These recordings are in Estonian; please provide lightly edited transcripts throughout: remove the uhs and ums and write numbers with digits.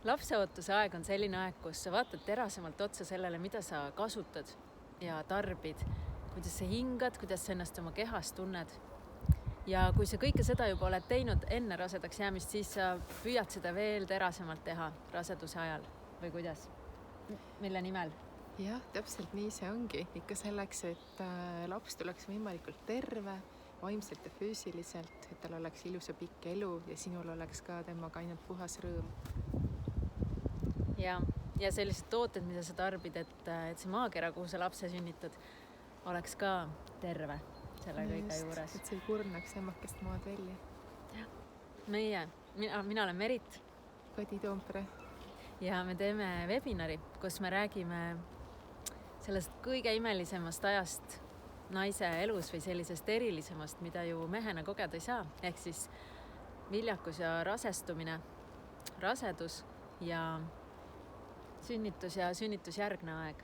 Lapseootuse aeg on selline aeg, kus sa vaatad terasemalt otsa sellele, mida sa kasutad ja tarbid, kuidas sa hingad, kuidas sa ennast oma kehas tunned. Ja kui sa kõike seda juba oled teinud enne rasedaks jäämist, siis sa püüad seda veel terasemalt teha raseduse ajal või kuidas? Mille nimel? Jah, täpselt nii see ongi. Ikka selleks, et laps tuleks võimalikult terve, vaimselt ja füüsiliselt, et tal oleks ilus ja pikk elu ja sinul oleks ka temaga ainult puhas rõõm. Ja sellised tooted, mida sa tarbid, et see maakera, kuhu sa lapse sünnitad, oleks ka terve selle kõige juures. Et see ei kurnaks emakest maad välja. Mina olen Merit. Kadi Toompere. Ja me teeme webinari, kus me räägime sellest kõige imelisemast ajast naise elus või sellisest erilisemast, mida ju mehena kogeda ei saa. Ehk siis viljakus ja rasestumine, rasedus ja sünnitus ja sünnitusjärgne aeg.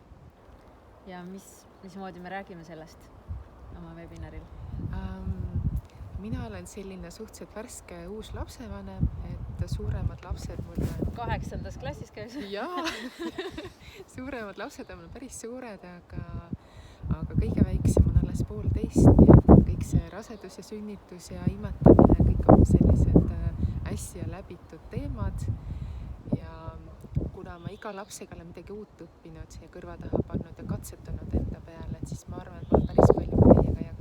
Ja mismoodi me räägime sellest oma webinaril? Mina olen selline suhteliselt värske uus lapsevanem, et suuremad lapsed mul on... 8. klassis käis? Jaa, suuremad lapsed on mul päris suured, aga kõige väiksem on alles 1,5, nii et kõik see rasedus ja sünnitus ja imetamine, kõik on sellised äsja läbitud teemad. Ja kuna ma iga lapsega olen midagi uut õppinud ja kõrva taha pannud ja katsetanud enda peale, et siis ma arvan, et ma olen päris palju teiega jagada.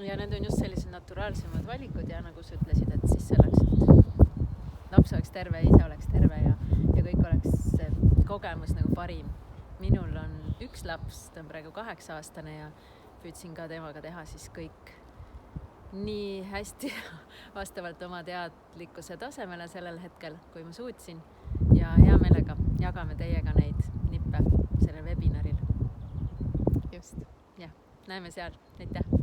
Ja need on just sellised naturaalsemad valikud ja nagu sa ütlesid, et siis selleks, et laps oleks terve, ise oleks terve ja kõik oleks see kogemus nagu parim. Minul on üks laps, ta on praegu 8-aastane ja püüdsin ka temaga teha siis kõik nii hästi vastavalt oma teadlikkuse tasemele sellel hetkel, kui ma suutsin. Ja hea meelega jagame teiega neid nippe sellel webinaril. Just. Jah, näeme seal. Aitäh!